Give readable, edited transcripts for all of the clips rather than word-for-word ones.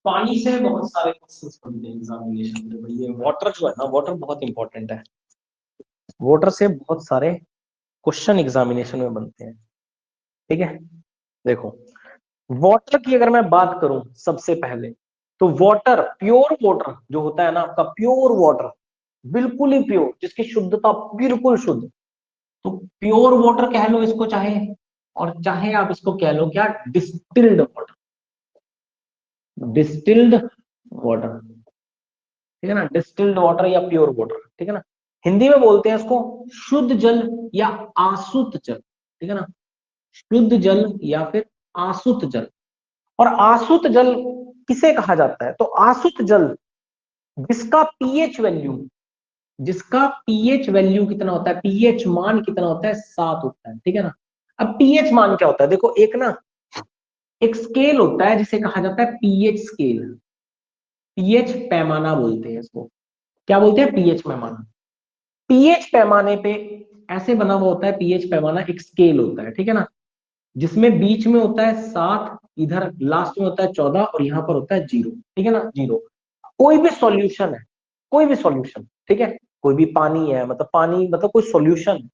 पानी से बहुत सारे क्वेश्चंस बनते हैं एग्जामिनेशन में भाई। ये वाटर जो है ना, वाटर बहुत इंपॉर्टेंट है। वाटर से बहुत सारे क्वेश्चन एग्जामिनेशन में बनते हैं। ठीक है, देखो वाटर की अगर मैं बात करूं सबसे पहले, तो वाटर, प्योर वाटर जो होता है ना आपका, प्योर वाटर बिल्कुल ही प्योर, जिसकी शुद्धता बिल्कुल शुद्ध, तो प्योर वाटर कह लो इसको चाहे, और चाहे आप इसको कह लो क्या, डिस्टिल्ड वाटर। डिस्टिल्ड वाटर, ठीक है ना, डिस्टिल्ड वाटर या प्योर वाटर, ठीक है ना। हिंदी में बोलते हैं इसको शुद्ध जल या आसुत जल, ठीक है ना, शुद्ध जल या फिर आसुत जल। और आसुत जल किसे कहा जाता है, तो आसुत जल जिसका पीएच वैल्यू, जिसका पीएच वैल्यू कितना होता है, पीएच मान कितना होता है, 7 होता है, ठीक है ना। अब पीएच मान क्या होता है, देखो एक ना, एक स्केल होता है जिसे कहा जाता है पीएच स्केल, पीएच पैमाना बोलते हैं इसको। क्या बोलते हैं, पीएच पैमाना। पीएच पैमाने पे ऐसे बना हुआ होता है, पीएच पैमाना एक स्केल होता है, ठीक है ना, जिसमें बीच में होता है 7, इधर लास्ट में होता है 14, और यहाँ पर होता है 0, ठीक है ना, 0। कोई भी सॉल्यूशन है, कोई भी सॉल्यूशन, ठीक है, कोई भी पानी है, मतलब पानी मतलब कोई सॉल्यूशन,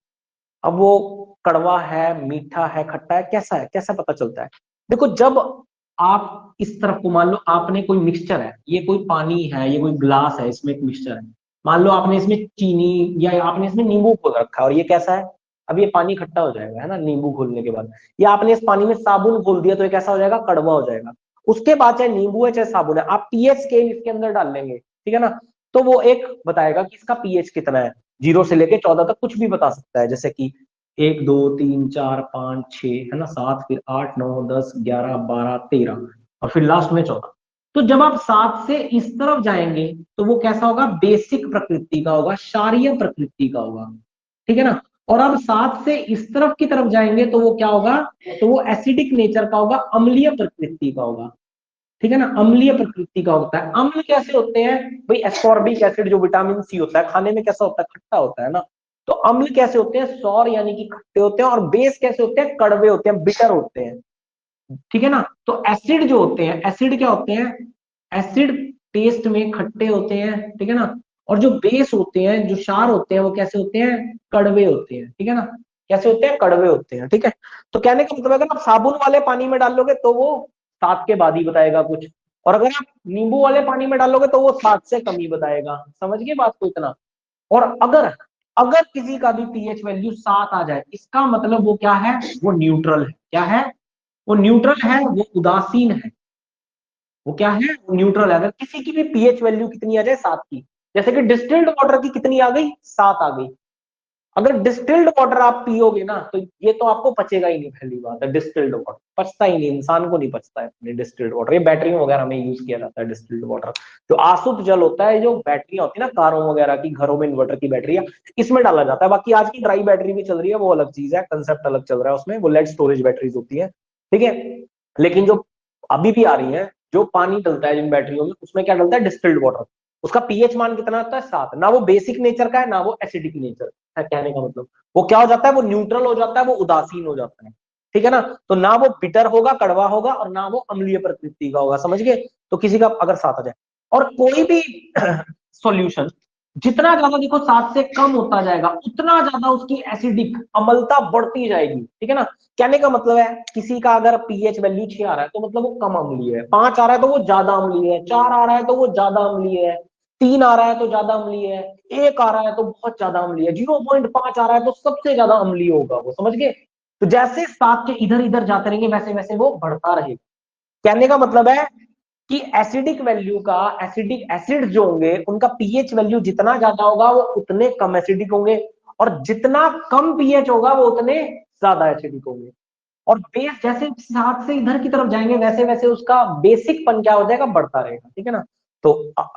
अब वो कड़वा है, मीठा है, खट्टा है, कैसा है, कैसा पता चलता है। देखो जब आप इस तरफ को, मान लो आपने कोई मिक्सचर है, ये कोई पानी है, ये कोई ग्लास है, इसमें एक मिक्सचर है, मान लो आपने इसमें चीनी या आपने इसमें नींबू घोल रखा है, और ये कैसा है, अब ये पानी खट्टा हो जाएगा, है ना, नींबू घोलने के बाद। या आपने इस पानी में साबुन घोल दिया, तो ये कैसा हो जाएगा, कड़वा हो जाएगा। उसके बाद चाहे नींबू है चाहे साबुन है, आप पीएच स्केल इसके अंदर डाल लेंगे, ठीक है ना, तो वो एक बताएगा कि इसका पीएच कितना है, 0 से लेके 14 तक कुछ भी बता सकता है, जैसे कि 1 2 3 4 5 6, है ना, 7, फिर 8 9 10 11 12 13, और फिर लास्ट में 14। तो जब आप 7 से इस तरफ जाएंगे तो वो कैसा होगा, बेसिक प्रकृति का होगा, क्षारीय प्रकृति का होगा, ठीक है ना। और अब 7 से इस तरफ की तरफ जाएंगे तो वो क्या होगा, तो वो एसिडिक नेचर का होगा, अम्लीय प्रकृति का होगा, ठीक है ना, अम्लीय प्रकृति का होता है। अम्ल कैसे होते हैं भाई, एस्कॉर्बिक एसिड जो विटामिन सी होता है, खाने में कैसा होता है, खट्टा होता है ना। तो अम्ल कैसे होते हैं, सौर यानी कि खट्टे होते हैं, और बेस कैसे होते हैं, कड़वे होते हैं, बिटर होते हैं, ठीक है ना। तो एसिड जो होते हैं, एसिड क्या होते हैं, एसिड टेस्ट में खट्टे होते हैं, ठीक है ना। और जो बेस होते हैं, जो क्षार होते हैं, वो कैसे होते हैं, कड़वे होते हैं, ठीक है ना, कैसे होते हैं, कड़वे होते हैं, ठीक है। तो कहने का मतलब अगर आप साबुन वाले पानी में डालोगे तो वो 7 के बाद ही बताएगा कुछ, और अगर आप नींबू वाले पानी में डालोगे तो वो 7 से कम ही बताएगा। समझ गए बात को इतना। और अगर अगर किसी का भी पीएच वैल्यू 7 आ जाए, इसका मतलब वो क्या है, वो न्यूट्रल है। क्या है, वो न्यूट्रल है, वो उदासीन है। वो क्या है, वो न्यूट्रल है। अगर किसी की भी पीएच वैल्यू कितनी आ जाए, 7 की, जैसे कि डिस्टिल्ड वाटर की कितनी आ गई, 7 आ गई। अगर डिस्टिल्ड वाटर आप पियोगे ना, तो ये तो आपको पचेगा ही नहीं, पहली बात है, डिस्टिल्ड वाटर पचता ही नहीं, इंसान को नहीं पचता है डिस्टिल्ड वाटर। ये बैटरियों वगैरह में यूज किया जाता है डिस्टिल्ड वाटर। जो आसुत जल होता है, जो बैटरियां होती है ना, कारों वगैरह की, घरों में इन्वर्टर की बैटरियां, इसमें डाला जाता है। बाकी आज की ड्राई बैटरी भी चल रही है, वो अलग चीज है, कंसेप्ट अलग चल रहा है उसमें, वो लेड स्टोरेज बैटरीज होती है, ठीक है। लेकिन जो अभी भी आ रही है, जो पानी डलता है जिन बैटरियों में, उसमें क्या डलता है, डिस्टिल्ड वाटर। उसका पीएच मान कितना होता है, 7। ना वो बेसिक नेचर का है, ना वो एसिडिक नेचर है। कहने का मतलब वो क्या हो जाता है, वो न्यूट्रल हो जाता है, वो उदासीन हो जाता है, ठीक है ना। तो ना वो बिटर होगा, कड़वा होगा, और ना वो अम्लीय प्रकृति का होगा। समझ गए। तो किसी का अगर 7 आ जाए, और कोई भी सॉल्यूशन जितना ज्यादा देखो 7 से कम होता जाएगा, उतना ज्यादा उसकी एसिडिक अम्लता बढ़ती जाएगी, ठीक है ना। कहने का मतलब है, किसी का अगर पीएच वैल्यू 6 आ रहा है तो मतलब वो कम अम्लीय है, 5 आ रहा है तो वो ज्यादा अम्लीय है, 4 आ रहा है तो वो ज्यादा अम्लीय है, 3 आ रहा है तो ज्यादा अम्लीय है, 1 आ रहा है तो बहुत ज्यादा अम्लीय है, 0.5 आ रहा है तो सबसे ज्यादा अम्लीय होगा वो। समझ गए। तो जैसे 7 के इधर इधर जाते रहेंगे, वैसे वैसे वो बढ़ता रहेगा। कहने का मतलब है कि एसिडिक वैल्यू का, एसिडिक एसिड जो होंगे उनका पीएच वैल्यू जितना ज्यादा होगा वो उतने कम एसिडिक होंगे, और जितना कम पीएच होगा वो उतने ज्यादा एसिडिक होंगे। और बेस जैसे 7 से इधर की तरफ जाएंगे, वैसे वैसे उसका बेसिक पन क्या हो जाएगा, बढ़ता रहेगा, ठीक है ना। तो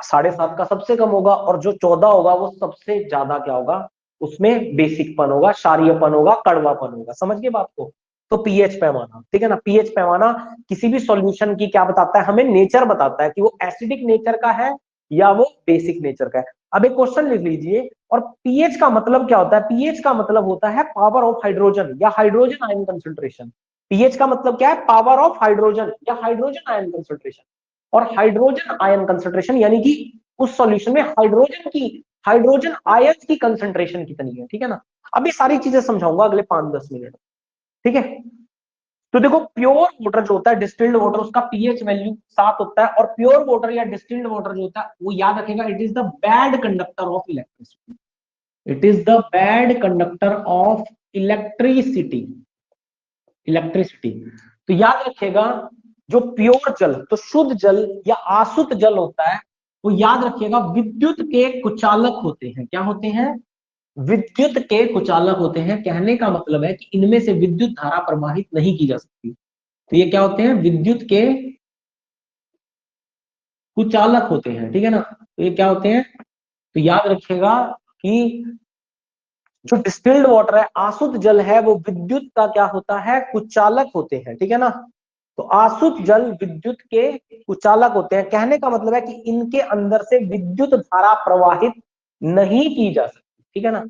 7.5 का सबसे कम होगा, और जो 14 होगा वो सबसे ज्यादा क्या होगा, उसमें बेसिकपन होगा, क्षारीयपन होगा, कड़वापन होगा। समझ गए बात को। तो पीएच पैमाना, ठीक है ना, पीएच पैमाना किसी भी सॉल्यूशन की क्या बताता है, हमें नेचर बताता है कि वो एसिडिक नेचर का है या वो बेसिक नेचर का है। अब एक क्वेश्चन लिख लीजिए। और पीएच का मतलब क्या होता है, पीएच का मतलब होता है पावर ऑफ हाइड्रोजन या हाइड्रोजन आयन कंसंट्रेशन। पीएच का मतलब क्या है, पावर ऑफ हाइड्रोजन या हाइड्रोजन आयन कंसंट्रेशन। और हाइड्रोजन आयन कंसंट्रेशन, यानी कि उस सॉल्यूशन में हाइड्रोजन आयन की कंसंट्रेशन कितनी है, ठीक है ना। अभी सारी चीजें समझाऊंगा अगले 5-10 मिनट, ठीक है। तो देखो प्योर वाटर जो होता है, डिस्टिल्ड वाटर, उसका पीएच वैल्यू 7 होता है, और प्योर वाटर या डिस्टिल्ड वाटर जो होता है वो याद रखेगा, it is the bad conductor of electricity, it is the bad conductor of electricity, electricity. तो याद रखिएगा, जो प्योर जल, तो शुद्ध जल या आसुत जल होता है, वो याद रखिएगा विद्युत के कुचालक होते हैं। क्या होते हैं? विद्युत के कुचालक होते हैं। कहने का मतलब है कि इनमें से विद्युत धारा प्रवाहित नहीं की जा सकती। तो ये क्या होते हैं? विद्युत के कुचालक होते हैं, ठीक है ना। तो ये क्या होते हैं? तो याद रखिएगा कि जो डिस्टिल्ड वाटर है, आसुत जल है, वो विद्युत का क्या होता है? कुचालक होते हैं, ठीक है ना। तो आसुत जल विद्युत के कुचालक होते हैं। कहने का मतलब है कि इनके अंदर से विद्युत धारा प्रवाहित नहीं की जा सकती, ठीक है ना।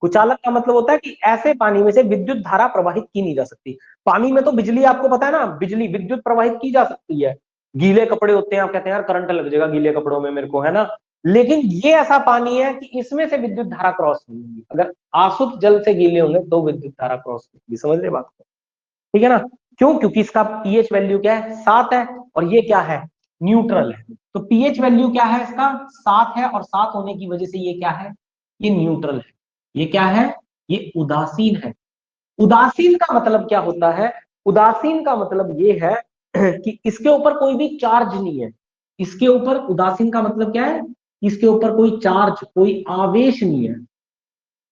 कुचालक का मतलब होता है कि ऐसे पानी में से विद्युत धारा प्रवाहित की नहीं जा सकती। पानी में तो बिजली, आपको पता है ना, बिजली विद्युत प्रवाहित की जा सकती है। गीले कपड़े होते हैं, आप कहते हैं यार करंट लग जाएगा गीले कपड़ों में मेरे को, है ना। लेकिन ये ऐसा पानी है कि इसमें से विद्युत धारा क्रॉस नहीं होगी। अगर आसुत जल से गीले होंगे तो विद्युत धारा क्रॉस होगी। समझ रहे बात को? ठीक है ना। क्यों? क्योंकि इसका पीएच वैल्यू क्या है? 7 है, और ये क्या है? न्यूट्रल है। तो पीएच वैल्यू क्या है इसका? 7 है, और 7 होने की वजह से ये क्या है? ये न्यूट्रल है। ये क्या है? ये उदासीन है। उदासीन का मतलब क्या होता है? उदासीन का मतलब ये है कि इसके ऊपर कोई भी चार्ज नहीं है। इसके ऊपर, उदासीन का मतलब क्या है? इसके ऊपर कोई चार्ज, कोई आवेश नहीं है।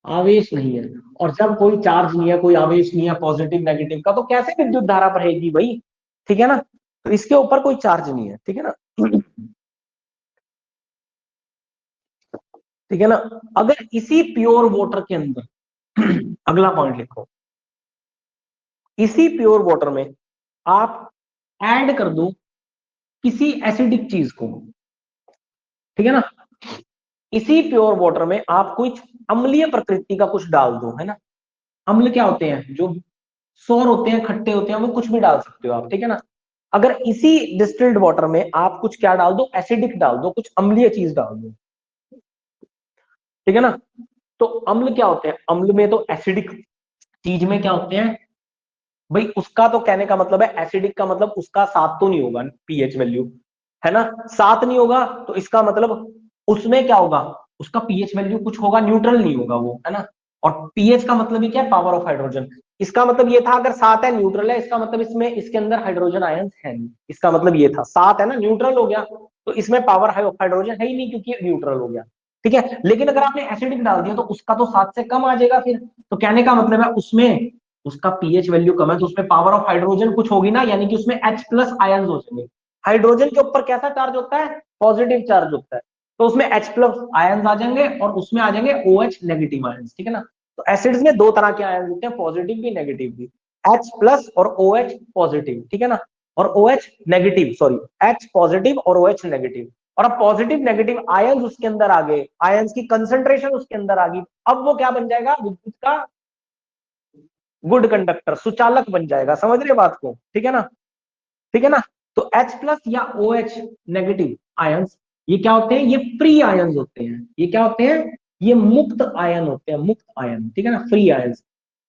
आवेश नहीं है। और जब कोई चार्ज नहीं है, कोई आवेश नहीं है पॉजिटिव नेगेटिव का, तो कैसे विद्युत धारा बहेगी भाई? ठीक है ना। तो इसके ऊपर कोई चार्ज नहीं है, ठीक है ना। ठीक है ना। अगर इसी प्योर वाटर के अंदर अगला पॉइंट लिखो, इसी प्योर वाटर में आप ऐड कर दो किसी एसिडिक चीज को, ठीक है ना। इसी प्योर वाटर में आप कुछ अम्लीय प्रकृति का कुछ डाल दो, है ना। अम्ल क्या होते हैं? जो सोर होते हैं, खट्टे होते हैं, वो कुछ भी डाल सकते हो आप, ठीक है ना। अगर इसी डिस्टिल्ड वाटर में आप कुछ क्या डाल दो? एसिडिक डाल दो, कुछ अम्लीय चीज डाल दो, ठीक है ना। तो अम्ल क्या होते हैं? अम्ल में तो एसिडिक चीज में क्या होते हैं भाई? उसका तो कहने का मतलब है, एसिडिक का मतलब उसका 7 तो नहीं होगा पीएच वैल्यू, है ना। 7 नहीं होगा तो इसका मतलब उसमें क्या होगा? उसका पीएच वैल्यू कुछ होगा, न्यूट्रल नहीं होगा वो, है ना। और पीएच का मतलब ही क्या है? Power of hydrogen. इसका मतलब ये था, अगर 7 है न्यूट्रल है, इसका मतलब इसमें, इसके अंदर हाइड्रोजन आयन है नहीं। इसका मतलब ये था, 7 है ना, न्यूट्रल हो गया, तो इसमें पावर ऑफ हाइड्रोजन है ही नहीं, क्योंकि न्यूट्रल हो गया, ठीक है। लेकिन अगर आपने एसिडिक डाल दिया तो उसका तो 7 से कम आ जाएगा फिर। तो कहने का मतलब है उसमें, उसका पीएच वैल्यू कम है, तो उसमें पावर ऑफ हाइड्रोजन कुछ होगी ना, यानी कि उसमें H प्लस आयन हो जाएंगे। हाइड्रोजन के ऊपर कैसा चार्ज होता है? पॉजिटिव चार्ज होता है। तो उसमें H प्लस आयन आ जाएंगे, और उसमें आ जाएंगे OH नेगेटिव आयन, ठीक है ना। तो एसिड्स में दो तरह के आयन होते हैं, पॉजिटिव भी नेगेटिव भी, H प्लस और OH पॉजिटिव, ठीक है ना। और OH negative, sorry, H positive और OH नेगेटिव। और अब पॉजिटिव नेगेटिव आयन उसके अंदर आ गए, आयन की कंसेंट्रेशन उसके अंदर आ गई, अब वो क्या बन जाएगा? विद्युत का गुड कंडक्टर, सुचालक बन जाएगा। समझ रहे बात को? ठीक है ना, ठीक है ना। तो H प्लस या OH नेगेटिव आयंस, ये क्या होते हैं? ये फ्री आयंस होते हैं। ये क्या होते हैं? ये मुक्त आयन होते हैं, मुक्त आयन, ठीक है ना, फ्री आयंस।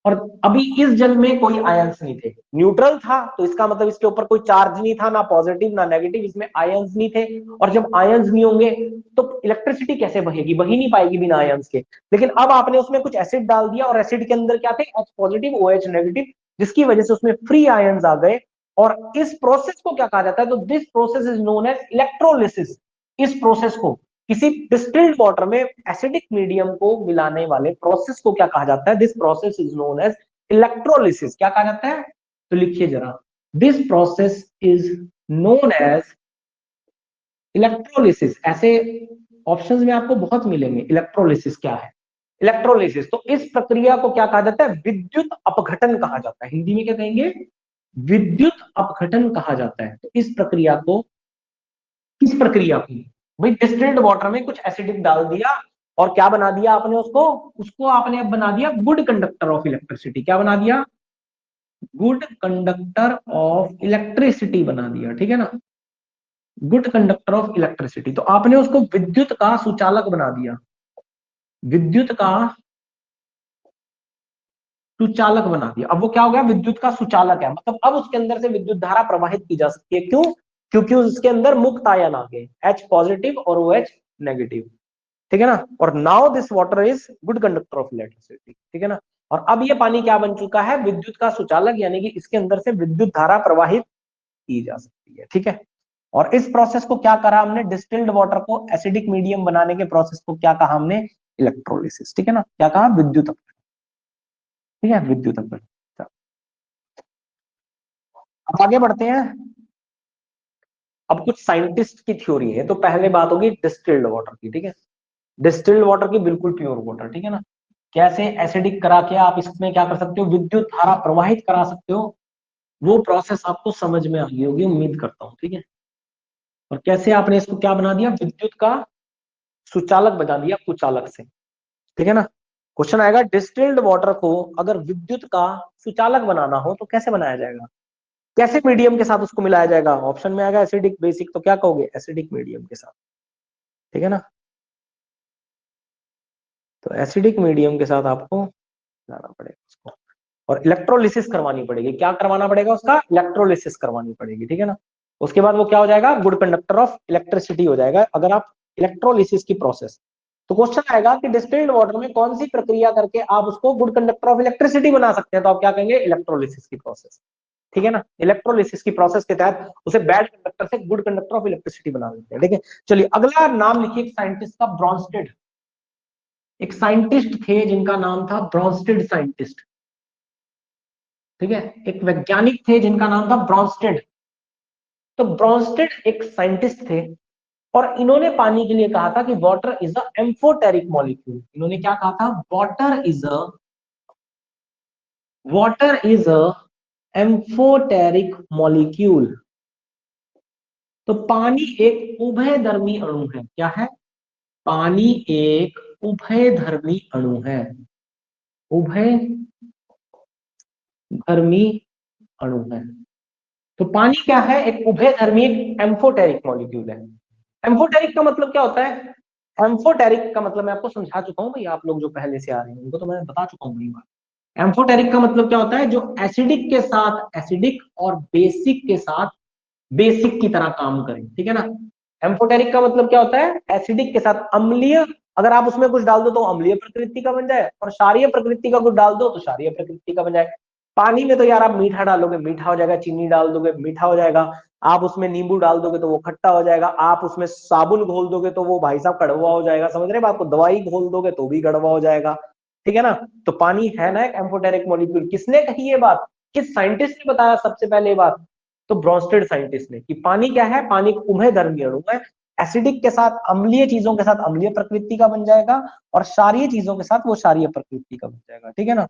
और अभी इस जल में कोई आयंस नहीं थे, न्यूट्रल था, तो इसका मतलब इसके ऊपर कोई चार्ज नहीं था, ना पॉजिटिव ना नेगेटिव, इसमें आयंस नहीं थे। और जब आयंस नहीं होंगे तो इलेक्ट्रिसिटी कैसे बहेगी? बही नहीं पाएगी बिना आयंस के। लेकिन अब आपने उसमें कुछ एसिड डाल दिया, और एसिड के अंदर क्या थे? H पॉजिटिव OH नेगेटिव, जिसकी वजह से उसमें फ्री आयंस आ गए। और इस प्रोसेस को क्या कहा जाता है? तो this process is known as electrolysis. इस प्रोसेस को, किसी डिस्टिल्ड वाटर में एसिडिक मीडियम को मिलाने वाले प्रोसेस को क्या कहा जाता है? This process is known as electrolysis. क्या कहा जाता है? तो लिखिए जरा, this process is known as electrolysis. ऐसे ऑप्शंस में आपको बहुत मिलेंगे, इलेक्ट्रोलिसिस क्या है? इलेक्ट्रोलिसिस, तो इस प्रक्रिया को क्या कहा जाता है? विद्युत अपघटन कहा जाता है। हिंदी में क्या कहेंगे? विद्युत अपघटन कहा जाता है। तो इस प्रक्रिया को, किस प्रक्रिया को भाई? डिस्टिल्ड वाटर में कुछ एसिडिक डाल दिया, और क्या बना दिया आपने उसको? उसको आपने अब बना दिया गुड कंडक्टर ऑफ इलेक्ट्रिसिटी। क्या बना दिया? गुड कंडक्टर ऑफ इलेक्ट्रिसिटी बना दिया, ठीक है ना। गुड कंडक्टर ऑफ इलेक्ट्रिसिटी, तो आपने उसको विद्युत का सुचालक बना दिया, विद्युत का सुचालक बना दिया। अब वो क्या हो गया, विद्युत का सुचालक है, मतलब अब उसके अंदर से विद्युत धारा प्रवाहित की जा सकती है। क्यों? क्योंकि उसके अंदर मुक्त आयन आ गए, H पॉजिटिव और OH नेगेटिव, ठीक है ना। और now this water is good conductor of electricity, ठीक है ना। और अब ये पानी क्या बन चुका है, विद्युत का सुचालक, यानी कि इसके अंदर से विद्युत धारा प्रवाहित की जा सकती है, ठीक है। और इस प्रोसेस को क्या करा हमने, डिस्टिल्ड वाटर को एसिडिक मीडियम बनाने के प्रोसेस को क्या कहा हमने, इलेक्ट्रोलिसिस, ठीक है ना। क्या कहा, विद्युत अपघटन, ठीक है, विद्युत अपघटन। अब आगे बढ़ते हैं। अब कुछ साइंटिस्ट की थ्योरी है, तो पहले बात होगी डिस्टिल्ड वाटर की, ठीक है। डिस्टिल्ड वाटर की बिल्कुल प्योर वाटर, ठीक है ना। कैसे एसिडिक करा के आप इसमें क्या कर सकते हो, विद्युत धारा प्रवाहित करा सकते हो, वो प्रोसेस आपको समझ में आ गई होगी उम्मीद करता हूं, ठीक है। और कैसे आपने इसको क्या बना दिया, विद्युत का सुचालक बना दिया कुचालक से, ठीक है ना। क्वेश्चन आएगा, डिस्टिल्ड वाटर को अगर विद्युत का सुचालक बनाना हो तो कैसे बनाया जाएगा, कैसे मीडियम के साथ उसको मिलाया जाएगा। ऑप्शन में आएगा एसिडिक बेसिक, तो क्या कहोगे, एसिडिक मीडियम के साथ, ठीक है ना। तो एसिडिक मीडियम के साथ आपको जाना पड़ेगा उसको, और इलेक्ट्रोलिसिस करवानी पड़ेगी। क्या करवाना पड़ेगा, उसका इलेक्ट्रोलिसिस करवानी पड़ेगी, ठीक है ना। उसके बाद वो क्या हो जाएगा, गुड कंडक्टर ऑफ इलेक्ट्रिसिटी हो जाएगा, अगर आप इलेक्ट्रोलिसिस की प्रोसेस। तो क्वेश्चन आएगा कि डिस्टिल्ड वाटर में कौन सी प्रक्रिया करके आप उसको गुड कंडक्टर ऑफ इलेक्ट्रिसिटी बना सकते हैं, तो आप क्या कहेंगे, इलेक्ट्रोलिसिस की प्रोसेस, ठीक है ना। इलेक्ट्रोलिसिस की प्रोसेस के तहत उसे बैड कंडक्टर से गुड कंडक्टर ऑफ इलेक्ट्रिसिटी बना देते हैं, ठीक है। चलिए अगला नाम लिखिए, एक साइंटिस्ट का, ब्रॉन्स्टेड। एक साइंटिस्ट थे जिनका नाम था ब्रॉन्स्टेड साइंटिस्ट, ठीक है। एक वैज्ञानिक थे जिनका नाम था ब्रॉन्स्टेड। तो ब्रॉन्स्टेड एक साइंटिस्ट थे, और इन्होंने पानी के लिए कहा था कि water is a amphoteric molecule. इन्होंने क्या कहा था, water is a amphoteric molecule. तो पानी एक उभयधर्मी अणु है, क्या है, पानी एक उभयधर्मी अणु है, उभयधर्मी अणु है। तो पानी क्या है, एक उभयधर्मी एम्फोटेरिक मॉलिक्यूल है। एम्फोटेरिक का मतलब क्या होता है, एम्फोटेरिक का मतलब मैं आपको समझा चुका हूं भाई, आप लोग जो पहले से आ रहे हैं उनको तो मैं बता चुका हूं भाई बात। एम्फोटेरिक का मतलब क्या होता है, जो एसिडिक के साथ एसिडिक और बेसिक के साथ बेसिक की तरह काम करें, ठीक है ना। एम्फोटेरिक का मतलब क्या होता है, एसिडिक के साथ अम्लीय, अगर आप उसमें कुछ डाल दो तो अम्लीय प्रकृति का बन जाए, और क्षारीय प्रकृति का कुछ डाल दो तो क्षारीय प्रकृति का बन जाए। पानी में तो यार आप मीठा डालोगे मीठा हो जाएगा, चीनी डाल दोगे मीठा हो जाएगा, आप उसमें नींबू डाल दोगे तो वो खट्टा हो जाएगा, आप उसमें साबुन घोल दोगे तो वो भाई साहब कड़वा हो जाएगा, समझ रहे हैं बात को, दवाई घोल दोगे तो भी कड़वा हो जाएगा, ठीक है ना। तो पानी है ना एक एम्फोटेरिक मॉलिक्यूल। किसने कही ये बात, किस साइंटिस्ट ने बताया सबसे पहले ये बात, तो ब्रॉन्स्टेड साइंटिस्ट ने, कि पानी क्या है, पानी एक उभयधर्मी अणु है, एसिडिक के साथ अम्लीय चीजों के साथ अम्लीय प्रकृति का बन जाएगा, और क्षारीय चीजों के साथ वो क्षारीय प्रकृति का बन जाएगा, ठीक है ना।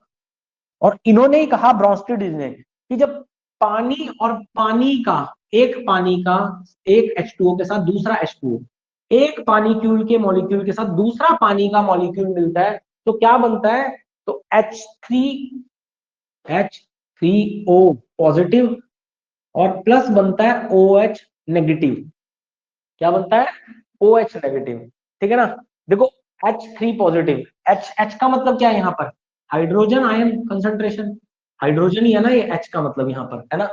और इन्होंने ही कहा ब्रॉन्स्टेड ने, कि जब पानी और पानी का एक H2O के साथ दूसरा H2O, एक पानीक्यूल के मॉलिक्यूल के साथ दूसरा पानी का मॉलिक्यूल मिलता है तो क्या बनता है, तो H3O पॉजिटिव और प्लस बनता है OH नेगेटिव। क्या बनता है, OH नेगेटिव, ठीक है ना। देखो H3 पॉजिटिव, H का मतलब क्या है यहाँ पर, हाइड्रोजन आयन कंसंट्रेशन, हाइड्रोजन ही है ना ये H का मतलब यहाँ पर, है ना।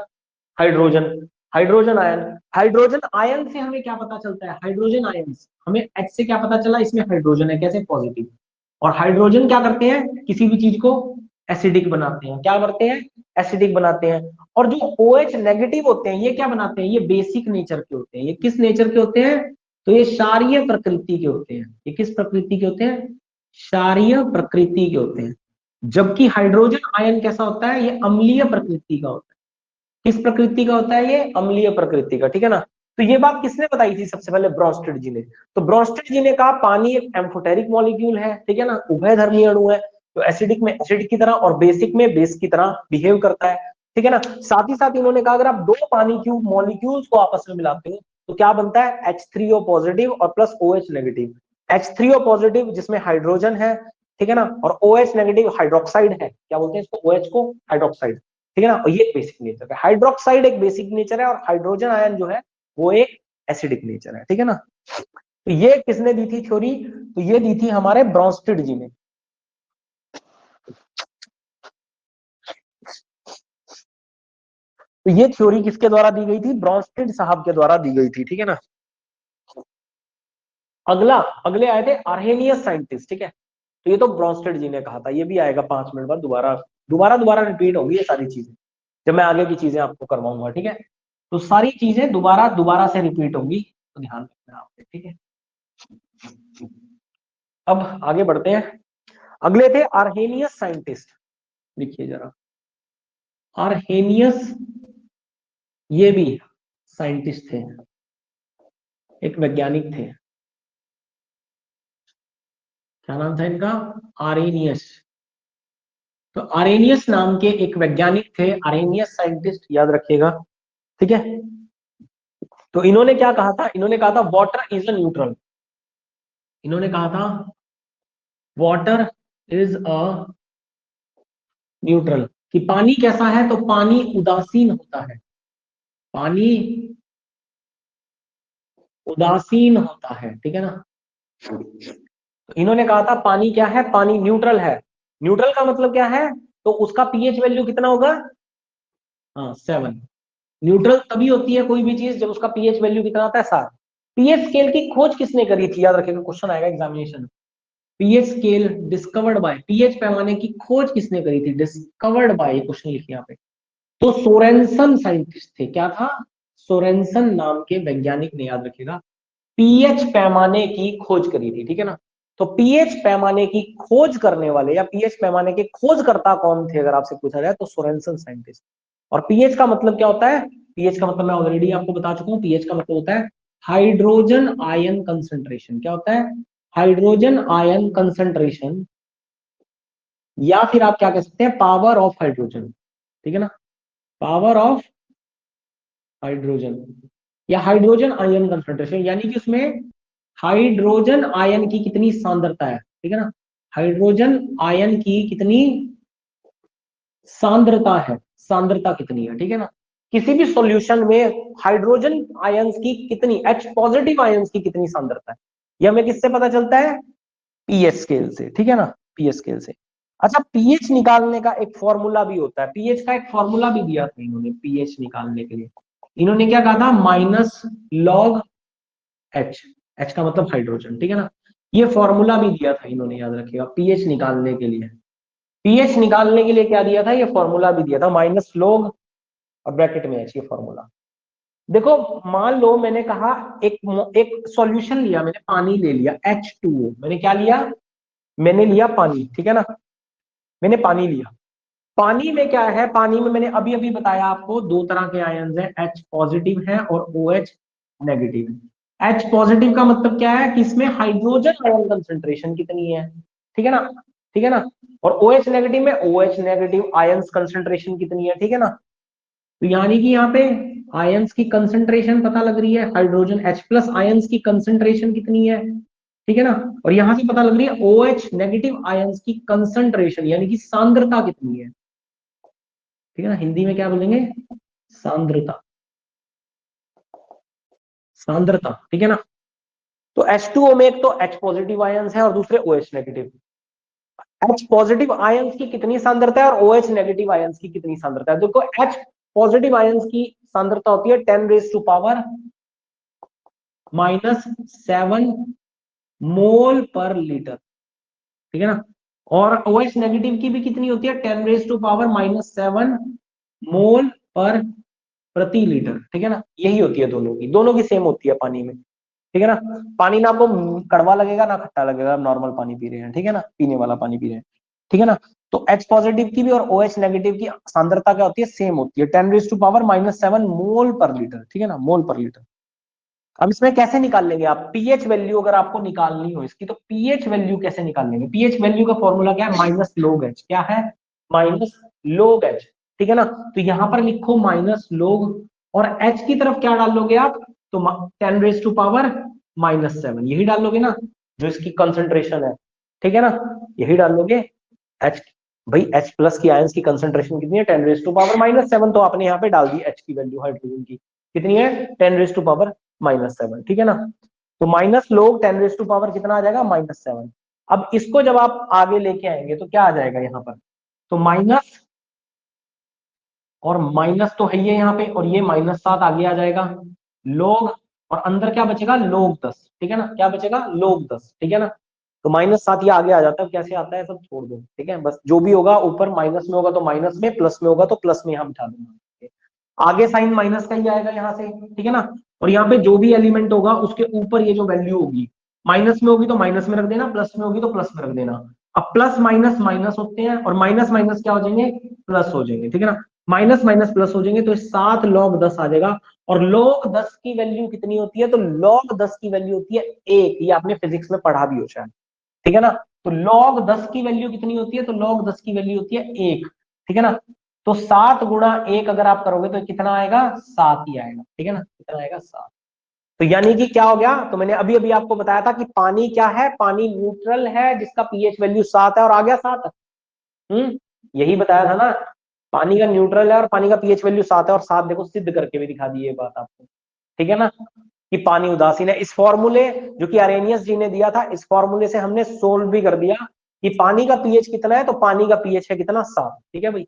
हाइड्रोजन, हाइड्रोजन आयन से हमें क्या पता चलता है, हाइड्रोजन आयन हमें H से क्या पता चला, इसमें हाइड्रोजन है, कैसे, पॉजिटिव। और हाइड्रोजन क्या करते हैं, किसी भी चीज को एसिडिक बनाते हैं, क्या करते हैं, एसिडिक बनाते हैं। और जो OH नेगेटिव होते हैं ये क्या बनाते हैं, ये बेसिक नेचर के होते हैं। ये किस नेचर के होते हैं, तो ये क्षारीय प्रकृति के होते हैं। ये किस प्रकृति के होते हैं, क्षारीय प्रकृति के होते हैं। जबकि हाइड्रोजन आयन कैसा होता है, ये अम्लीय प्रकृति का होता है। किस प्रकृति का होता है, ये अम्लीय प्रकृति का, ठीक है ना। तो ये बात किसने बताई थी सबसे पहले, ब्रॉन्स्टेड जी ने। तो ब्रॉन्स्टेड जी ने कहा पानी एक एम्फोटेरिक मॉलिक्यूल है, ठीक है ना, उभयधर्मी अणु है, तो एसिडिक में एसिड की तरह और बेसिक में बेस की तरह बिहेव करता है, ठीक है ना। साथ ही साथ इन्होंने कहा अगर आप दो पानी क्यूब मॉलिक्यूल्स को आपस में मिलाते हो तो क्या बनता है, H3O पॉजिटिव और plus OH negative. H3O positive जिसमें हाइड्रोजन है, ठीक है ना, और OH नेगेटिव हाइड्रोक्साइड है, क्या बोलते हैं इसको, OH को हाइड्रोक्साइड, ठीक है ना। और ये बेसिक नेचर है, हाइड्रोक्साइड एक बेसिक नेचर है, और हाइड्रोजन आयन जो है वो एक एसिडिक नेचर है, ठीक है ना। तो ये किसने दी थी थ्योरी, तो ये दी थी हमारे ब्रॉन्स्टेड जी ने। तो ये थ्योरी किसके द्वारा दी गई थी, ब्रॉन्स्टेड साहब के द्वारा दी गई थी, ठीक है ना। अगले आए थे आर्हेनियस साइंटिस्ट, ठीक है। तो ये तो ब्रॉन्स्टेड जी ने कहा था, ये भी आएगा 5 मिनट बाद, दोबारा दोबारा दोबारा रिपीट होगी ये सारी चीजें जब मैं आगे की चीजें आपको करवाऊंगा, ठीक है। तो सारी चीजें दोबारा दोबारा से रिपीट होंगी, तो ध्यान रखना आपने, ठीक है। अब आगे बढ़ते हैं। अगले थे आर्हेनियस साइंटिस्ट, देखिए जरा, आर्हेनियस ये भी साइंटिस्ट थे, एक वैज्ञानिक थे। क्या नाम था इनका, आरेनियस। तो आरेनियस नाम के एक वैज्ञानिक थे, आरेनियस साइंटिस्ट, याद रखिएगा, ठीक है। तो इन्होंने क्या कहा था, इन्होंने कहा था वाटर इज अ न्यूट्रल। इन्होंने कहा था वाटर इज अ न्यूट्रल, कि पानी कैसा है, तो पानी उदासीन होता है, पानी उदासीन होता है, ठीक है ना। तो इन्होंने कहा था पानी क्या है, पानी न्यूट्रल है। न्यूट्रल का मतलब क्या है, तो उसका पीएच वैल्यू कितना होगा, हाँ 7। न्यूट्रल तभी होती है कोई भी चीज जब उसका पीएच वैल्यू कितना आता है 7। पीएच स्केल की खोज किसने करी थी, याद रखिएगा, क्वेश्चन आएगा examination. PH scale discovered by, pH पैमाने की खोज किसने करी थी, डिस्कवर्ड बाय, क्वेश्चन लिखिए यहाँ पे। तो सोरेनसन साइंटिस्ट थे, क्या था, सोरेनसन नाम के वैज्ञानिक ने, याद रखिएगा, पीएच पैमाने की खोज करी थी, ठीक है ना। तो पीएच पैमाने की खोज करने वाले या पीएच पैमाने के खोजकर्ता कौन थे, अगर आपसे पूछा जाए तो सोरेनसन साइंटिस्ट। और पीएच का मतलब क्या होता है, पीएच का मतलब मैं ऑलरेडी आपको बता चुका हूं, पीएच का मतलब होता है हाइड्रोजन आयन कंसंट्रेशन। क्या होता है, हाइड्रोजन आयन कंसंट्रेशन, या फिर आप क्या कह सकते हैं, पावर ऑफ हाइड्रोजन, ठीक है ना, पावर ऑफ हाइड्रोजन, या हाइड्रोजन आयन कंसंट्रेशन, यानी कि उसमें हाइड्रोजन आयन की कितनी सांद्रता है, ठीक है ना, हाइड्रोजन आयन की कितनी सांद्रता है, सांद्रता कितनी है, ठीक है ना। किसी भी सॉल्यूशन में हाइड्रोजन आयंस की कितनी, H पॉजिटिव आयंस की कितनी सांद्रता है, ये हमें किससे पता चलता है, पीएच स्केल से, ठीक है ना, पीएच स्केल से। अच्छा, पीएच निकालने का एक फॉर्मूला भी होता है, पीएच का एक फॉर्मूला भी दिया था इन्होंने पीएच निकालने के लिए। इन्होंने क्या कहा था, माइनस लॉग एच, एच का मतलब हाइड्रोजन, ठीक है ना। ये फॉर्मूला भी दिया था इन्होंने, याद रखिएगा, पीएच निकालने के लिए। पीएच निकालने के लिए क्या दिया था, ये फॉर्मूला भी दिया था, माइनस लॉग और ब्रैकेट में एच, ये फॉर्मूला। देखो, मान लो मैंने कहा एक सॉल्यूशन लिया, मैंने पानी ले लिया H2O, मैंने क्या लिया, मैंने लिया पानी, ठीक है ना, मैंने पानी लिया। पानी में क्या है, पानी में मैंने अभी अभी बताया आपको दो तरह के आयन्स हैं, H पॉजिटिव है और OH नेगेटिव है। H पॉजिटिव का मतलब क्या है कि इसमें हाइड्रोजन आयन कंसंट्रेशन कितनी है, ठीक है ना, ठीक है ना। और OH नेगेटिव में OH नेगेटिव आयंस कंसंट्रेशन कितनी है, ठीक है ना। तो यानी कि यहाँ पे आयंस की कंसंट्रेशन पता लग रही है, हाइड्रोजन H प्लस आयंस की कंसंट्रेशन कितनी है, ठीक है ना। और यहां से पता लग रही है OH नेगेटिव आयंस की कंसंट्रेशन, यानी कि सांद्रता कितनी है, ठीक है ना। हिंदी में क्या बोलेंगे, सांद्रता, सांद्रता, ठीक है ना। तो H2O में एक तो H पॉजिटिव आयंस है और दूसरे OH negative. H positive ions की कितनी सांद्रता है और OH नेगेटिव आयंस की कितनी सांद्रता है, देखो H पॉजिटिव आयंस की सांद्रता होती है 10⁻⁻⁻⁷ मोल पर लीटर, ठीक है ना। और OH नेगेटिव की भी कितनी होती है, 10⁻⁻⁷ मोल पर प्रति लीटर, ठीक है ना। यही होती है दोनों की, दोनों की सेम होती है पानी में, ठीक है ना। पानी ना आपको कड़वा लगेगा ना खट्टा लगेगा, नॉर्मल पानी पी रहे हैं, ठीक है ना, पीने वाला पानी पी रहे हैं, ठीक है ना। तो H पॉजिटिव की भी और OH नेगेटिव की सांद्रता क्या होती है, सेम होती है, 10⁻⁻⁷ मोल पर लीटर, ठीक है ना, मोल पर लीटर। अब इसमें कैसे निकाल लेंगे आप पीएच वैल्यू, अगर आपको निकालनी हो इसकी, तो पीएच वैल्यू कैसे निकाल लेंगे, पीएच वैल्यू का फॉर्मूला क्या है, माइनस लोग एच, क्या है, माइनस लोग एच, ठीक है ना। तो यहां पर लिखो माइनस लोग, और एच की तरफ क्या डालोगे आप, तो 10⁻⁻⁷ यही डालोगे ना, जो इसकी कंसंट्रेशन है, ठीक है ना, यही डालोगे। एच, भाई एच प्लस की आयंस की कंसंट्रेशन कितनी है, 10⁻⁻⁷, तो आपने यहाँ पे डाल दी एच की वैल्यू, हाइड्रोजन की कितनी है, 10⁻⁻⁷ -7, ठीक है ना। तो माइनस लोग 10⁻⁻, कितना आ जाएगा, -7। अब इसको जब आप आगे लेके आएंगे तो क्या आ जाएगा यहाँ पर, तो माइनस और माइनस तो है ये यहाँ पे, और ये -7 आगे आ जाएगा, लोग, और अंदर क्या बचेगा, लोग 10, ठीक है ना, क्या बचेगा, लोग 10, ठीक है ना। तो -7 ये आगे आ जाता है, कैसे आता है सब छोड़ दो, ठीक है, बस जो भी होगा ऊपर माइनस में होगा तो माइनस में, प्लस में होगा तो प्लस में यहाँ बिठा दूंगा, आगे साइन माइनस का ही आएगा यहाँ से, ठीक है ना। और यहाँ पे जो भी एलिमेंट होगा उसके ऊपर ये जो वैल्यू होगी, माइनस में होगी तो माइनस में रख देना, प्लस में होगी तो प्लस में रख देना। अब प्लस माइनस माइनस होते हैं, और माइनस माइनस क्या हो जाएंगे, प्लस हो जाएंगे, ठीक है ना। माइनस माइनस प्लस हो जाएंगे तो 7 log 10 आ जाएगा। और log 10 की वैल्यू कितनी होती है, तो log 10 की वैल्यू होती है 1, ये आपने फिजिक्स में पढ़ा भी हो शायद, ठीक है ना। तो log 10 की वैल्यू कितनी होती है, तो log 10 की वैल्यू होती है 1, ठीक है ना। तो 7 गुणा 1 अगर आप करोगे तो कितना आएगा, 7 ही आएगा, ठीक है ना, कितना आएगा, 7। तो यानी कि क्या हो गया, तो मैंने अभी अभी आपको बताया था कि पानी क्या है, पानी न्यूट्रल है जिसका पीएच वैल्यू 7 है, और आ गया 7। यही बताया था ना, पानी का न्यूट्रल है और पानी का पीएच वैल्यू 7 है, और 7 देखो सिद्ध करके भी दिखा दी ये बात आपको, ठीक है ना, कि पानी उदासीन है। इस फॉर्मूले जो कि अरेनियस जी ने दिया था, इस फॉर्मूले से हमने सोल्व भी कर दिया कि पानी का पीएच कितना है, तो पानी का पीएच है कितना, 7, ठीक है भाई,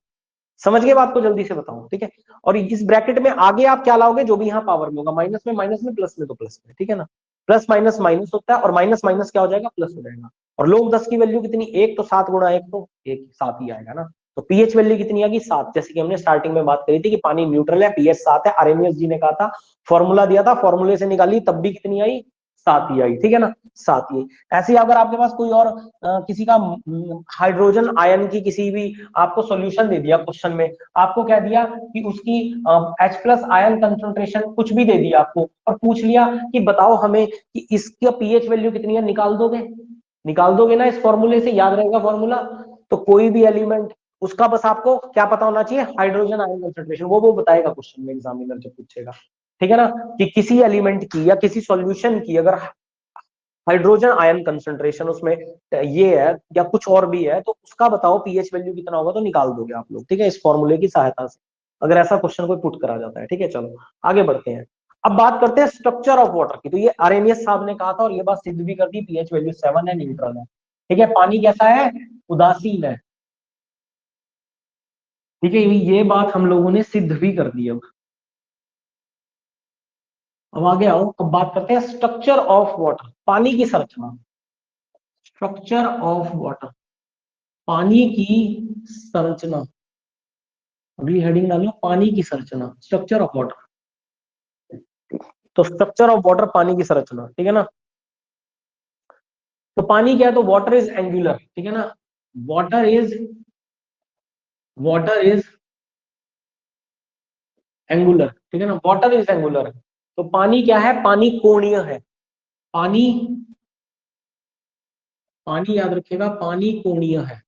समझ गए बात को, जल्दी से बताऊं, ठीक है। और इस ब्रैकेट में आगे आप क्या लाओगे, जो भी यहाँ पावर में होगा, माइनस में प्लस में तो प्लस में, ठीक है ना, प्लस माइनस माइनस होता है, और माइनस माइनस क्या हो जाएगा, प्लस हो जाएगा। और लोग 10 की वैल्यू कितनी, 1, तो 7 गुणा 1 तो 1, 7 ही आएगा ना। तो पीएच वैल्यू कितनी आएगी, 7, जैसे कि हमने स्टार्टिंग में बात करी थी कि पानी न्यूट्रल है, पीएच 7 है, आरएमएस जी ने कहा था, फॉर्मूला दिया था, फॉर्मूले से निकाली तब भी कितनी आई, 7 ही आई, ठीक है ना, 7 ही। ऐसे ही अगर आपके पास कोई और किसी का हाइड्रोजन आयन की किसी भी आपको सॉल्यूशन दे दिया क्वेश्चन में, आपको कह दिया कि उसकी H+ आयन कंसंट्रेशन कुछ भी दे दिया आपको, और पूछ लिया कि बताओ हमें कि इसका पीएच वैल्यू कितनी है, निकाल दोगे ना, इस फॉर्मूले से, याद रहेगा फॉर्मूला। तो कोई भी एलिमेंट, उसका बस आपको क्या पता होना चाहिए, हाइड्रोजन आयन कंसंट्रेशन, वो बताएगा क्वेश्चन में, एग्जामिनर जब पूछेगा, ठीक है ना, कि किसी एलिमेंट की या किसी सॉल्यूशन की अगर हाइड्रोजन आयन कंसंट्रेशन उसमें ये है या कुछ और भी है, तो उसका बताओ पीएच वैल्यू कितना होगा, तो निकाल दोगे आप लोग, ठीक है, इस फॉर्मूले की सहायता से, अगर ऐसा क्वेश्चन कोई पुट करा जाता है, ठीक है। चलो आगे बढ़ते हैं, अब बात करते हैं स्ट्रक्चर ऑफ वाटर की। तो ये अरेनियस साहब ने कहा था, और ये बात सिद्ध भी कर दी, पीएच वैल्यू 7 है, न्यूट्रल है, ठीक है। पानी कैसा है, उदासीन है, ठीक है, ये बात हम लोगों ने सिद्ध भी कर दी। अब आगे आओ, अब बात करते हैं स्ट्रक्चर ऑफ वाटर, पानी की संरचना, स्ट्रक्चर ऑफ वाटर, पानी की संरचना। अगली हेडिंग डालो, पानी की संरचना, स्ट्रक्चर ऑफ वाटर। तो स्ट्रक्चर ऑफ वाटर, पानी की संरचना, ठीक है ना। तो पानी क्या है, तो वाटर इज एंगुलर, ठीक है ना, water is water is angular, ठीक है ना, वाटर इज एंगुलर। तो पानी क्या है, पानी कोणीय है, पानी पानी याद रखिएगा, पानी कोणीय है,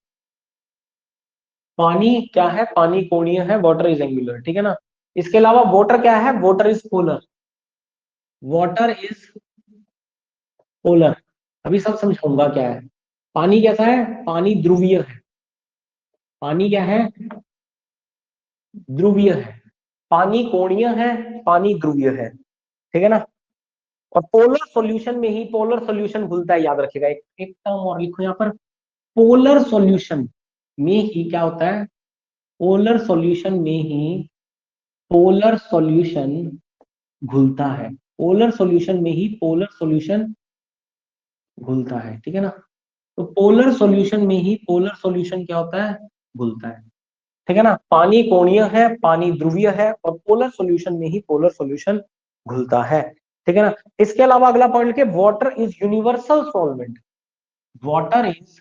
पानी क्या है, पानी कोणीय है, वाटर इज एंगुलर, ठीक है ना। इसके अलावा वाटर क्या है, water is polar, water is polar. अभी सब समझाऊंगा क्या है। पानी कैसा है, पानी ध्रुवीय है, पानी क्या है, ध्रुवीय है, पानी कोणीय है, पानी ध्रुवीय है, ठीक है ना। और पोलर सॉल्यूशन में ही, पोलर सॉल्यूशन घुलता है, याद रखिएगा, एक टर्म और लिखो यहाँ पर, पोलर सॉल्यूशन में ही क्या होता है, पोलर सॉल्यूशन में ही पोलर सॉल्यूशन घुलता है, पोलर सॉल्यूशन में ही पोलर सॉल्यूशन घुलता है, ठीक है ना। तो पोलर सॉल्यूशन में ही पोलर सॉल्यूशन क्या होता है, घुलता है, ठीक है ना। पानी कोणीय है, पानी ध्रुवीय है, और पोलर सॉल्यूशन में ही पोलर सॉल्यूशन घुलता है, ठीक है ना। इसके अलावा अगला पॉइंट लिखिए, water is universal solvent, water is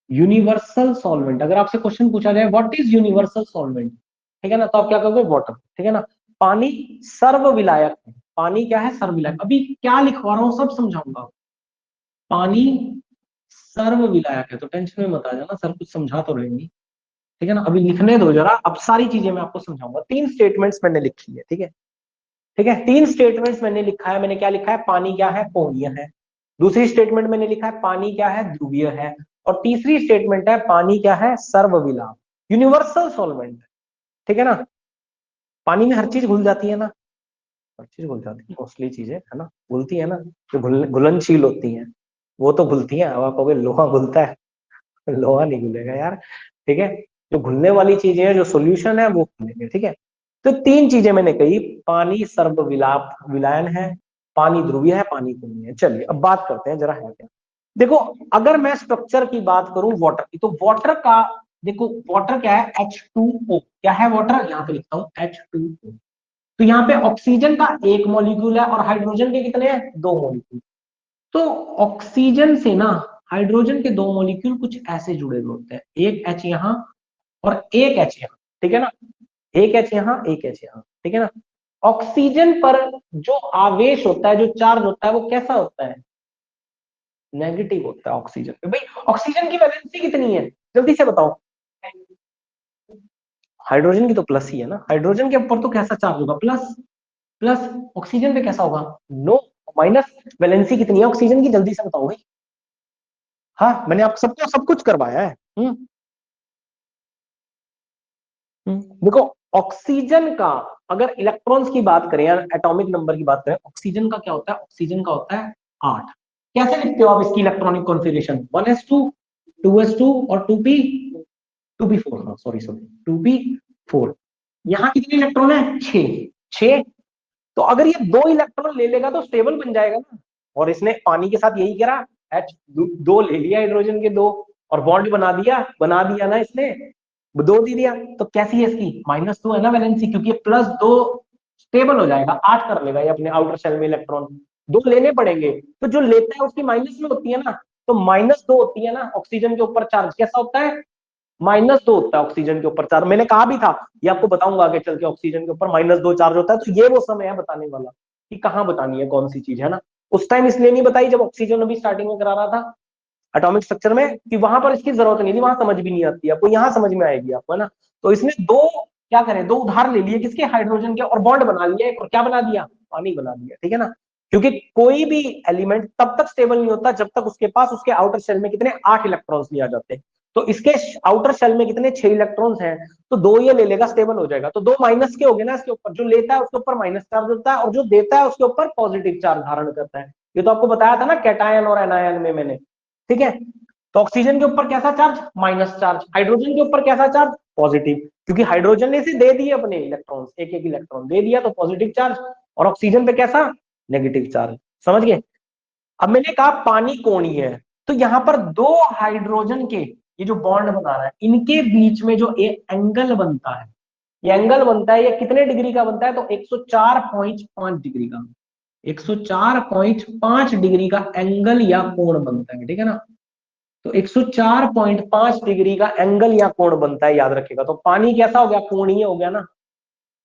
universal solvent. अगर आपसे क्वेश्चन पूछा जाए व्हाट इज यूनिवर्सल सॉल्वेंट, ठीक है ना, तो आप क्या कहोगे, वाटर, ठीक है ना। पानी सर्व विलायक है, पानी क्या है, सर्व विलायक। अभी क्या लिखवा रहा हूं सब समझाऊंगा। पानी सर्व विलायक है, तो टेंशन में मत आ जाना, सर कुछ समझा तो रहेंगी, ठीक है ना। अभी लिखने दो जरा, अब सारी चीजें मैं आपको समझाऊंगा। 3 स्टेटमेंट्स मैंने लिखी है, ठीक है, ठीक है, 3 स्टेटमेंट्स मैंने लिखा है। मैंने क्या लिखा है, पानी क्या है, कोणीय है। दूसरी स्टेटमेंट मैंने लिखा है, पानी क्या है, ध्रुवीय है। और तीसरी स्टेटमेंट है, पानी क्या है, सर्वविलाप, यूनिवर्सल सॉल्वेंट, ठीक है ना। पानी में हर चीज घुल जाती है ना, हर चीज घुल जाती है, मोस्टली चीजें है ना घुलती है ना, जो घुलनशील होती हैं वो तो घुलती हैं। अब आप कहोगे लोहा घुलता है, लोहा नहीं घुलेगा यार, ठीक है। जो घुलने वाली चीजें हैं, जो सोल्यूशन है वो घुलेंगे, ठीक है। तो तीन चीजें मैंने कही, पानी सर्व विलाप विलायन है, पानी ध्रुवीय है, पानी कोणीय है। चलिए अब बात करते हैं जरा है क्या। देखो अगर मैं स्ट्रक्चर की बात करूं वाटर की, तो वाटर का देखो, वाटर क्या है, H2O। क्या है वाटर, यहाँ पे लिखता हूं H2O। तो यहाँ पे ऑक्सीजन का एक मॉलिक्यूल है और हाइड्रोजन के कितने हैं, दो मॉलिक्यूल। तो ऑक्सीजन से ना हाइड्रोजन के दो मॉलिक्यूल कुछ ऐसे जुड़े हुए होते हैं, एक H यहाँ और एक H यहाँ, ठीक है ना, एक H यहाँ एक H यहाँ, ठीक है ना। ऑक्सीजन पर जो आवेश होता है, जो चार्ज होता है, वो कैसा होता है, नेगेटिव होता है ऑक्सीजन पे। भाई ऑक्सीजन की वैलेंसी कितनी है, जल्दी से बताओ। हाइड्रोजन की तो प्लस ही है ना, हाइड्रोजन के ऊपर तो कैसा चार्ज होगा, प्लस। प्लस ऑक्सीजन पे कैसा होगा, नो, माइनस। वैलेंसी कितनी है ऑक्सीजन की, जल्दी से बताओ भाई। हाँ मैंने आप सबको सब कुछ करवाया है। देखो ऑक्सीजन का अगर इलेक्ट्रॉन्स की बात करें या एटॉमिक नंबर की बात करें, ऑक्सीजन का क्या होता है, ऑक्सीजन का होता है 8। कैसे लिखते हो आप इसकी इलेक्ट्रॉनिक कॉन्फ़िगरेशन, 1s2, 2s2 और 2p4, हाँ सॉरी सॉरी 2p4। यहाँ कितने इलेक्ट्रॉन है, 6। 6। तो अगर ये दो इलेक्ट्रॉन ले लेगा तो स्टेबल बन जाएगा ना, और इसने पानी के साथ यही करा, H दो ले लिया हाइड्रोजन के दो और बॉन्ड बना दिया ना इसने, दो दे दिया। तो कैसी है इसकी, -2 है ना वैलेंसी, क्योंकि प्लस दो स्टेबल हो जाएगा, 8 कर लेगा ये अपने आउटर शेल में इलेक्ट्रॉन। दो लेने पड़ेंगे, तो जो लेता है उसकी माइनस में होती है ना, तो -2 होती है ना ऑक्सीजन के ऊपर चार्ज, कैसा होता है, -2 होता है ऑक्सीजन के ऊपर चार्ज। मैंने कहा भी था, ये आपको बताऊंगा आगे चल के, ऑक्सीजन के ऊपर -2 चार्ज होता है। तो ये वो समय है बताने वाला कि कहाँ बतानी है कौन सी चीज, है ना। उस टाइम इसलिए नहीं बताई जब ऑक्सीजन अभी स्टार्टिंग में करा रहा था एटॉमिक स्ट्रक्चर में, कि वहां पर इसकी जरूरत नहीं थी, वहां समझ भी नहीं आती आपको, यहाँ समझ में आएगी आपको, है ना। तो इसने दो, क्या करें, दो उधार ले लिए किसके, हाइड्रोजन के, और बॉन्ड बना लिया एक, और क्या बना दिया, पानी बना दिया, ठीक है ना। क्योंकि कोई भी एलिमेंट तब तक स्टेबल नहीं होता जब तक उसके पास उसके आउटर शेल में कितने 8 इलेक्ट्रॉन्स नहीं आ जाते। तो इसके आउटर शेल में कितने 6 इलेक्ट्रॉन्स हैं, तो दो ये ले लेगा, स्टेबल हो जाएगा। तो दो माइनस के हो गए ना इसके ऊपर, जो लेता है उसके ऊपर माइनस चार्ज होता है और जो देता है उसके ऊपर पॉजिटिव चार्ज धारण करता है। ये तो आपको बताया था ना कैटायन और एनायन में मैंने, ठीक है। तो ऑक्सीजन के ऊपर कैसा चार्ज, माइनस चार्ज, हाइड्रोजन के ऊपर कैसा चार्ज, पॉजिटिव, क्योंकि हाइड्रोजन ने इसे दे दिए अपने इलेक्ट्रॉन, एक एक इलेक्ट्रॉन दे दिया तो पॉजिटिव चार्ज, और ऑक्सीजन पे कैसा, नेगेटिव चार्ज। समझ गए। अब मैंने कहा पानी कोणीय है, तो यहां पर दो हाइड्रोजन के, ये जो बॉन्ड बना रहा है, इनके बीच में जो एंगल बनता है, ये एंगल बनता है, ये कितने डिग्री का बनता है, तो 104.5 डिग्री का, 104.5 डिग्री का एंगल या कोण बनता है, ठीक है ना। तो 104.5 डिग्री का एंगल या कोण बनता है, याद रखिएगा। तो पानी कैसा हो गया, कोणीय हो गया ना।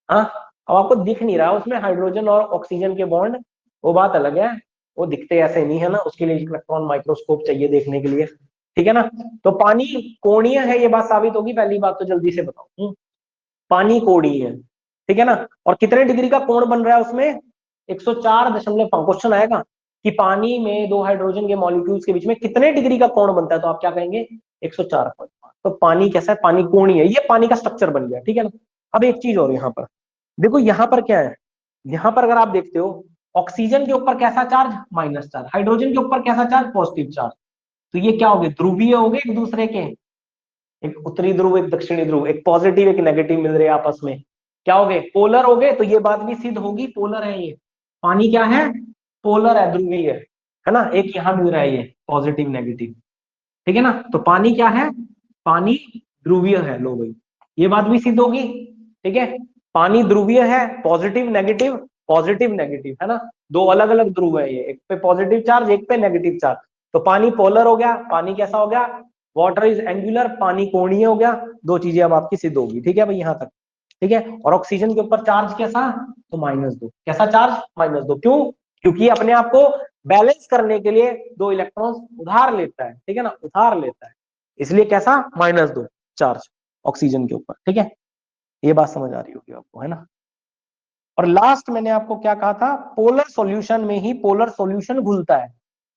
हाँ, अब आपको दिख नहीं रहा उसमें हाइड्रोजन और ऑक्सीजन के बॉन्ड, वो बात अलग है, वो दिखते ऐसे नहीं है ना, उसके लिए इलेक्ट्रॉन माइक्रोस्कोप चाहिए देखने के लिए, ठीक है ना। तो पानी कोणीय है, ये बात साबित होगी। पहली बात तो जल्दी से बताओ, पानी कोणीय है, ठीक है ना। और कितने डिग्री का कोण बन रहा है उसमें, 104.5। क्वेश्चन आएगा कि पानी में दो हाइड्रोजन के मॉलिक्यूल्स के बीच में कितने डिग्री का कोण बनता है, तो आप क्या कहेंगे, 104.5। तो पानी कैसा है, पानी कोणीय है, ये पानी का स्ट्रक्चर बन गया, ठीक है ना। अब एक चीज और यहाँ पर देखो, यहाँ पर क्या है, यहाँ पर अगर आप देखते हो, ऑक्सीजन के ऊपर कैसा चार्ज, माइनस चार्ज, हाइड्रोजन के ऊपर कैसा चार्ज, पॉजिटिव चार्ज। तो ये क्या हो गए, ध्रुवीय हो गए एक दूसरे के, एक उत्तरी ध्रुव एक दक्षिणी ध्रुव, एक पॉजिटिव एक नेगेटिव मिल रहे हैं आपस में, क्या हो गए, पोलर हो गए। तो ये बात भी सिद्ध होगी, पोलर है ये, पानी क्या है, पोलर है, ध्रुवीय है ना। एक यहाँ मिल रहा है ये पॉजिटिव नेगेटिव, ठीक है ना। तो पानी क्या है, पानी ध्रुवीय है, लो भाई, ये बात भी सिद्ध होगी, ठीक है। पानी ध्रुवीय है, पॉजिटिव नेगेटिव, है ना। दो अलग अलग ध्रुव है ये, एक पे पॉजिटिव चार्ज, एक पे नेगेटिव चार्ज। तो पानी पोलर हो गया, पानी कैसा हो गया, वाटर इज एंगुलर, पानी कोणीय हो गया। दो चीजें अब आपकी सिद्ध होगी, ठीक है भाई, यहाँ तक, ठीक है। और ऑक्सीजन के ऊपर चार्ज कैसा, तो -2, कैसा चार्ज, -2। क्यों, क्योंकि अपने आप को बैलेंस करने के लिए दो इलेक्ट्रॉन्स उधार लेता है, ठीक है ना, उधार लेता है, इसलिए कैसा, -2 चार्ज ऑक्सीजन के ऊपर, ठीक है। ये बात समझ आ रही होगी आपको, है ना। और लास्ट मैंने आपको क्या कहा था, पोलर सॉल्यूशन में ही पोलर सॉल्यूशन घुलता है।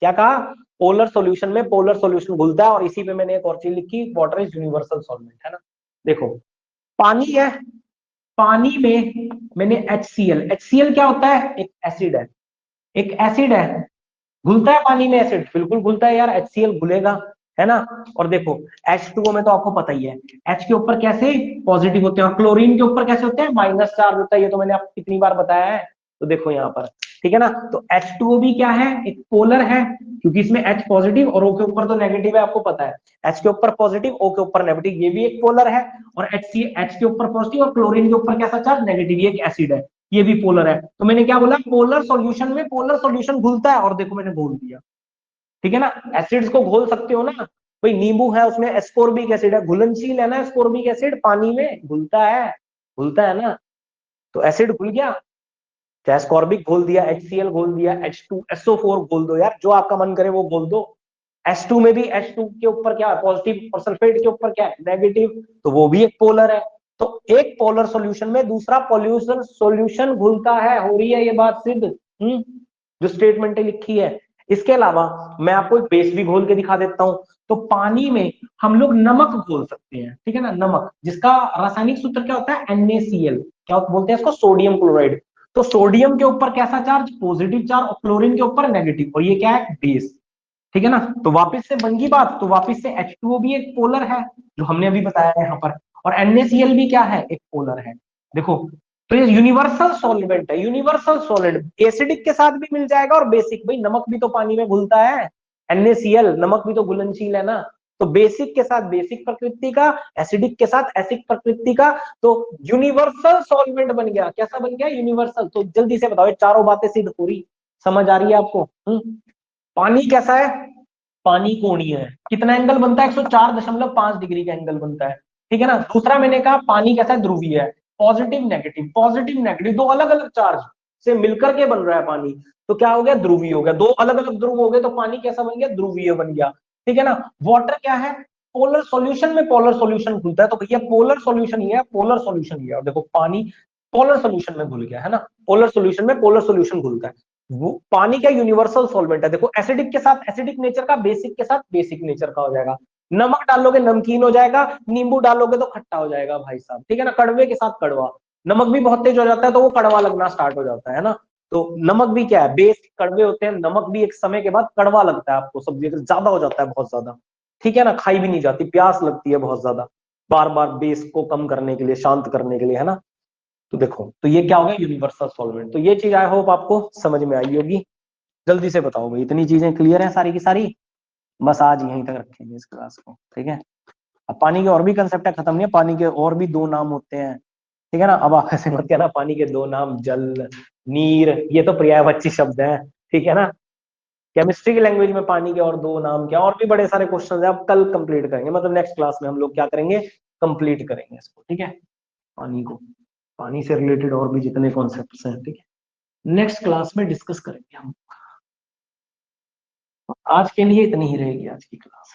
क्या कहा, पोलर सॉल्यूशन में पोलर सॉल्यूशन घुलता है। और इसी पे मैंने एक और चीज लिखी, वाटर इज यूनिवर्सल सॉल्वेंट, है ना। देखो पानी है, पानी में मैंने HCl, HCl क्या होता है, एक एसिड है, एक एसिड है, घुलता है पानी में एसिड, बिल्कुल घुलता है यार, HCl घुलेगा, है ना। और देखो H2O में तो आपको पता ही है, H के ऊपर कैसे पॉजिटिव होते हैं और क्लोरीन के ऊपर कैसे होते हैं, माइनस चार्ज होता है, ये तो मैंने आपको कितनी बार बताया है। तो देखो यहाँ पर, ठीक है ना, तो H2O भी क्या है, एक पोलर है, क्योंकि इसमें H पॉजिटिव और O के ऊपर तो नेगेटिव है, आपको पता है, H के ऊपर पॉजिटिव, O के ऊपर नेगेटिव, ये भी एक पोलर है। और H के ऊपर पॉजिटिव और क्लोरीन के ऊपर कैसा चार्ज, नेगेटिव, ये एक एसिड है, ये भी पोलर है। तो मैंने क्या बोला, पोलर सॉल्यूशन में पोलर सॉल्यूशन घुलता है, और देखो मैंने घोल दिया, ठीक है ना। एसिड्स को घोल सकते हो ना, भाई नींबू है उसमें एस्कोर्बिक एसिड है, घुलनशील है ना एस्कोर्बिक एसिड, पानी में घुलता है, घुलता है ना, तो एसिड घुल गया, चाहे एस्कोर्बिक घोल दिया, HCl घोल दिया, H2SO4 घोल दो यार, जो आपका मन करे वो घोल दो। H2 में भी H2 के ऊपर क्या है, पॉजिटिव, और सल्फेट के ऊपर क्या है, नेगेटिव, तो वो भी एक पोलर है। तो एक पोलर सॉल्यूशन में दूसरा पोल्यूशन सॉल्यूशन घुलता है, हो रही है ये बात सिद्ध, जो स्टेटमेंट लिखी है। इसके अलावा मैं आपको एक बेस भी घोल के दिखा देता हूं। तो पानी में हम लोग नमक घोल सकते हैं, ठीक है ना, नमक, जिसका रासायनिक सूत्र क्या होता है, NaCl, क्या बोलते हैं इसको, सोडियम क्लोराइड। तो सोडियम के ऊपर कैसा चार्ज, पॉजिटिव चार्ज, और क्लोरीन के ऊपर नेगेटिव, और ये क्या है, बेस, ठीक है ना। तो वापस से बन गई बात, तो वापस से H2O भी एक पोलर है, जो हमने अभी बताया है यहाँ पर, और NaCl भी क्या है, एक पोलर है। देखो, तो ये यूनिवर्सल सॉल्वेंट है, यूनिवर्सल सॉलिड, एसिडिक के साथ भी मिल जाएगा और बेसिक, भाई नमक भी तो पानी में घुलता है, NaCl, नमक भी तो घुलनशील है ना। तो बेसिक के साथ बेसिक प्रकृति का, एसिडिक के साथ एसिड प्रकृति का, तो यूनिवर्सल सॉल्वेंट बन गया, कैसा बन गया, यूनिवर्सल। तो जल्दी से बताओ, ये चारों बातें सिद्ध हो रही, समझ आ रही है आपको? पानी कैसा है, पानी कोणीय है, कितना एंगल बनता है, 104.5 डिग्री का एंगल बनता है, ठीक है ना। दूसरा मैंने कहा पानी कैसा है, ध्रुवीय है, पॉजिटिव नेगेटिव, पॉजिटिव नेगेटिव दो अलग अलग चार्ज से मिलकर के बन रहा है पानी, तो क्या हो गया, ध्रुवीय हो गया, दो अलग अलग ध्रुव हो गए, तो पानी कैसा बन गया, ध्रुवीय बन गया, ठीक है ना। वाटर क्या है, पोलर सॉल्यूशन में पोलर सॉल्यूशन खुलता है, तो भैया पोलर सॉल्यूशन ही है, पोलर सॉल्यूशन ही है। और देखो पानी पोलर सॉल्यूशन में घुल गया, है ना, पोलर सॉल्यूशन में पोलर सॉल्यूशन घुलता है। वो पानी का यूनिवर्सल सॉल्वेंट है। देखो एसिडिक के साथ एसिडिक नेचर का, बेसिक के साथ बेसिक नेचर का हो जाएगा। नमक डालोगे नमकीन हो जाएगा, नींबू डालोगे तो खट्टा हो जाएगा भाई साहब, ठीक है ना। कड़वे के साथ कड़वा, नमक भी बहुत तेज हो जाता है तो वो कड़वा लगना स्टार्ट हो जाता है ना। तो नमक भी क्या है, बेस कड़वे होते हैं, नमक भी एक समय के बाद कड़वा लगता है आपको, सब्जी अगर ज्यादा हो जाता है, बहुत ज्यादा, ठीक है ना, खाई भी नहीं जाती, प्यास लगती है बहुत ज्यादा, बार बार बेस को कम करने के लिए, शांत करने के लिए, है ना। तो देखो, तो ये क्या हो गया, यूनिवर्सल सॉल्वेंट। तो ये चीज आई होप आपको समझ में आई होगी। जल्दी से बताओ भाई, इतनी चीजें क्लियर है सारी की सारी? बस आज यहीं तक रखेंगे इस क्लास को, ठीक है। अब पानी के और भी कंसेप्ट है, खत्म नहीं है, पानी के और भी दो नाम होते हैं, ठीक है ना। अब आप ऐसे मत कहना पानी के दो नाम, जल, नीर, ये तो पर्यायवाची शब्द है, ठीक है ना। केमिस्ट्री की लैंग्वेज में पानी के और दो नाम क्या, और भी बड़े सारे क्वेश्चन है, अब कल कंप्लीट करेंगे, मतलब नेक्स्ट क्लास में हम लोग क्या करेंगे, कंप्लीट करेंगे इसको, ठीक है, पानी को, पानी से रिलेटेड और भी जितने कॉन्सेप्ट्स हैं, ठीक है, नेक्स्ट क्लास में डिस्कस करेंगे हम। आज के लिए इतनी ही रहेगी आज की क्लास।